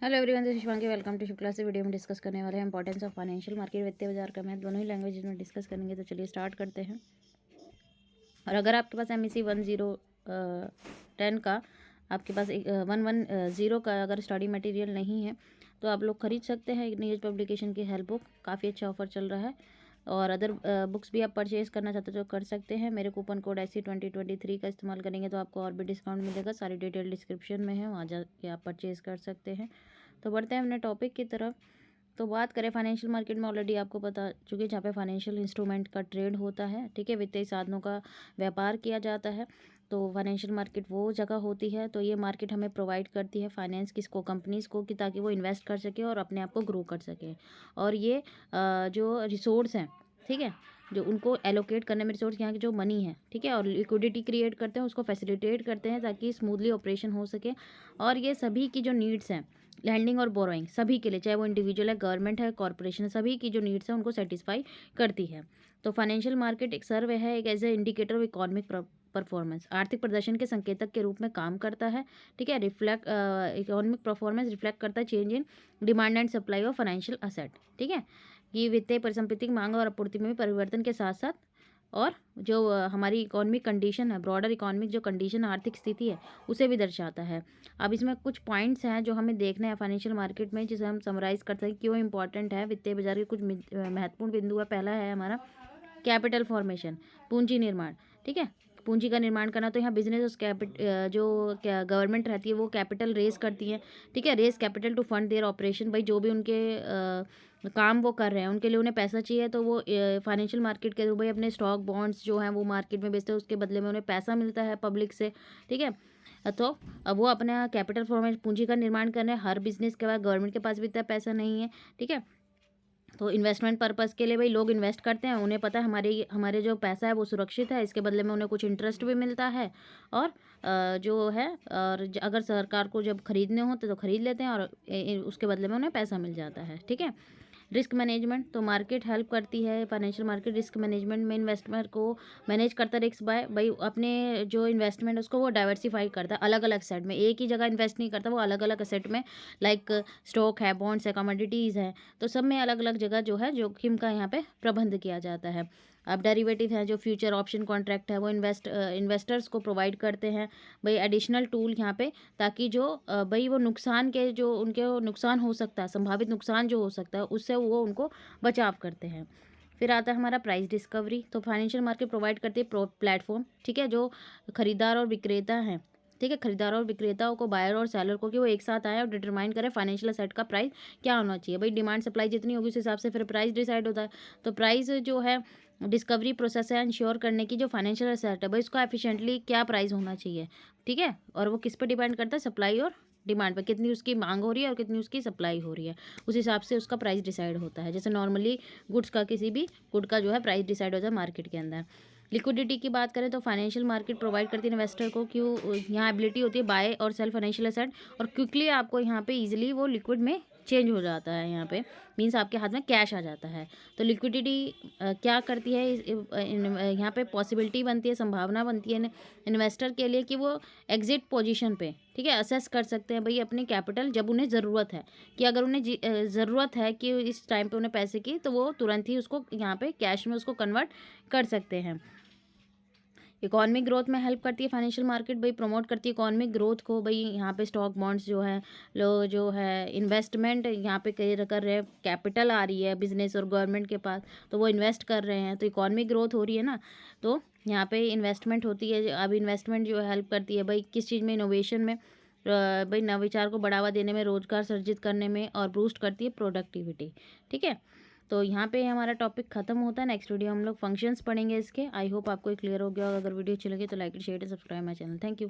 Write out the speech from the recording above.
Hello everyone, this is Shivangi. Welcome to Shukla. से video में discuss करने वाले हैं इंपॉर्टेंस ऑफ फाइनेंशियल मार्केट, वित्तीय बाजार का महत्व। दोनों ही लैंग्वेज में डिस्कस करेंगे, तो चलिए स्टार्ट करते हैं। और अगर आपके पास MEC 10 का आपके पास 110 का अगर स्टडी मटेरियल नहीं है तो आप लोग खरीद सकते हैं न्यूज़ पब्लिकेशन की हेल्प बुक। काफ़ी अच्छा ऑफर चल रहा है। और अदर बुक्स भी आप परचेज करना चाहते हो तो कर सकते हैं। मेरे कूपन कोड IC 2023 का इस्तेमाल करेंगे तो आपको और भी डिस्काउंट मिलेगा। सारी डिटेल डिस्क्रिप्शन में है, वहाँ जाके आप परचेज़ कर सकते हैं। तो बढ़ते हैं अपने टॉपिक की तरफ। तो बात करें फाइनेंशियल मार्केट में, ऑलरेडी आपको पता चुकी जहाँ पे फाइनेंशियल इंस्ट्रूमेंट का ट्रेड होता है, ठीक है, वित्तीय साधनों का व्यापार किया जाता है। तो फाइनेंशियल मार्केट वो जगह होती है। तो ये मार्केट हमें प्रोवाइड करती है फाइनेंस किसको, कंपनीज़ को, कि ताकि वो इन्वेस्ट कर सके और अपने आप को ग्रो कर सके। और ये जो रिसोर्स हैं, ठीक है, जो उनको एलोकेट करने में रिसोर्स, यहाँ की जो मनी है, ठीक है, और लिक्विडिटी क्रिएट करते हैं, उसको फैसिलिटेट करते हैं ताकि स्मूथली ऑपरेशन हो सके। और ये सभी की जो नीड्स हैं, लैंडिंग और बोरोइंग, सभी के लिए, चाहे वो इंडिविजुअल है, गवर्नमेंट है, कॉर्पोरेशन है, सभी की जो नीड्स है उनको सेटिस्फाई करती है। तो फाइनेंशियल मार्केट एक सर्वे है, एक as a indicator of economic performance, आर्थिक प्रदर्शन के संकेतक के रूप में काम करता है, ठीक है। इकोनॉमिक परफॉर्मेंस रिफ्लेक्ट करता है change in demand and supply of financial asset, ठीक है। कि वित्तीय परिसंपत्ति की मांग और आपूर्ति में भी परिवर्तन के साथ साथ, और जो हमारी इकोनॉमिक कंडीशन है, ब्रॉडर इकोनॉमिक जो कंडीशन, आर्थिक स्थिति है, उसे भी दर्शाता है। अब इसमें कुछ पॉइंट्स हैं जो हमें देखने हैं फाइनेंशियल मार्केट में, जिसे हम समराइज़ करते हैं क्यों इंपॉर्टेंट है। वित्तीय बाजार के कुछ महत्वपूर्ण बिंदु है। पहला है हमारा कैपिटल फॉर्मेशन, पूंजी निर्माण, ठीक है। पूंजी का निर्माण करना, तो यहाँ बिजनेस जो क्या गवर्नमेंट रहती है वो कैपिटल रेज करती है, ठीक है, raise capital to fund their operation. भाई जो भी उनके काम वो कर रहे हैं, उनके लिए उन्हें पैसा चाहिए, तो वो फाइनेंशियल मार्केट के थ्रू भाई अपने स्टॉक बॉन्ड्स जो हैं वो मार्केट में बेचते हैं, उसके बदले में उन्हें पैसा मिलता है पब्लिक से, ठीक है। तो अब वो अपना कैपिटल फॉर्मेशन, पूंजी का निर्माण कर रहे हैं। हर बिजनेस के बाद गवर्नमेंट के पास भी इतना पैसा नहीं है, ठीक है। तो इन्वेस्टमेंट पर्पज़ के लिए भाई लोग इन्वेस्ट करते हैं, उन्हें पता है हमारे हमारे जो पैसा है वो सुरक्षित है, इसके बदले में उन्हें कुछ इंटरेस्ट भी मिलता है। और जो है, और अगर सरकार को जब खरीदने होते तो खरीद लेते हैं, और उसके बदले में उन्हें पैसा मिल जाता है, ठीक है। रिस्क मैनेजमेंट, तो मार्केट हेल्प करती है, फाइनेंशियल मार्केट रिस्क मैनेजमेंट में इन्वेस्टमेंट को मैनेज करता है। रिस्क बाय भाई अपने जो इन्वेस्टमेंट है उसको वो डाइवर्सिफाई करता है, अलग अलग सेट में, एक ही जगह इन्वेस्ट नहीं करता, वो अलग अलग सेट में, लाइक स्टॉक है, बॉन्ड्स है, कमोडिटीज़ है, तो सब में अलग अलग जगह जो है जोखिम का यहाँ पे प्रबंध किया जाता है। अब डेरिवेटिव है, जो फ्यूचर ऑप्शन कॉन्ट्रैक्ट है, वो इन्वेस्टर्स को प्रोवाइड करते हैं भाई एडिशनल टूल यहाँ पे, ताकि जो भाई वो नुकसान के जो उनके नुकसान हो सकता है, संभावित नुकसान जो हो सकता है, उससे वो उनको बचाव करते हैं। फिर आता है हमारा प्राइस डिस्कवरी। तो फाइनेंशियल मार्केट प्रोवाइड करती है प्लेटफॉर्म, ठीक है, जो खरीदार और विक्रेता हैं, ठीक है, खरीदार और विक्रेताओं को, बायर और सेलर को, कि वो एक साथ आए और डिटरमाइन करें फाइनेंशियल असेट का प्राइस क्या होना चाहिए। भाई डिमांड सप्लाई जितनी होगी उस हिसाब से फिर प्राइस डिसाइड होता है। तो प्राइस जो है डिस्कवरी प्रोसेस है इंश्योर करने की, जो फाइनेंशियल असेट है भाई उसका एफिशिएंटली क्या प्राइस होना चाहिए, ठीक है। और वो किस पर डिपेंड करता है, सप्लाई और डिमांड पर, कितनी उसकी मांग हो रही है और कितनी उसकी सप्लाई हो रही है, उस हिसाब से उसका प्राइस डिसाइड होता है। जैसे नॉर्मली गुड्स का, किसी भी गुड का जो है प्राइस डिसाइड होता है मार्केट के अंदर। लिक्विडिटी की बात करें तो फाइनेंशियल मार्केट प्रोवाइड करती है इन्वेस्टर को, क्यों यहाँ एबिलिटी होती है बाय और सेल फाइनेंशियल एसेट, और क्विकली आपको यहाँ पे इजीली वो लिक्विड में चेंज हो जाता है, यहाँ पे मीन्स आपके हाथ में कैश आ जाता है। तो लिक्विडिटी क्या करती है, यहाँ पे पॉसिबिलिटी बनती है, संभावना बनती है इन्वेस्टर के लिए, कि वो एग्जिट पोजीशन पे, ठीक है, असेस कर सकते हैं भाई अपनी कैपिटल, जब उन्हें ज़रूरत है, कि अगर उन्हें ज़रूरत है कि इस टाइम पे उन्हें पैसे की, तो वो तुरंत ही उसको यहाँ पे कैश में उसको कन्वर्ट कर सकते हैं। इकोनॉमिक ग्रोथ में हेल्प करती है फाइनेंशियल मार्केट, भाई प्रमोट करती है इकोनॉमिक ग्रोथ को। भाई यहाँ पे स्टॉक बॉन्ड्स जो है, लो जो है इन्वेस्टमेंट यहाँ पे कर रहे हैं, कैपिटल आ रही है बिजनेस और गवर्नमेंट के पास, तो वो इन्वेस्ट कर रहे हैं, तो इकोनॉमिक ग्रोथ हो रही है ना, तो यहाँ पे इन्वेस्टमेंट होती है। अब इन्वेस्टमेंट जो है हेल्प करती है भाई किस चीज़ में, इनोवेशन में, भाई नवाचार को बढ़ावा देने में, रोजगार सृजित करने में, और बूस्ट करती है प्रोडक्टिविटी, ठीक है। तो यहाँ पे हमारा टॉपिक खत्म होता है। नेक्स्ट वीडियो हम लोग फंक्शंस पढ़ेंगे इसके। आई होप आपको क्लियर हो गया होगा। अगर वीडियो अच्छी लगे तो like share subscribe my channel. Thank you.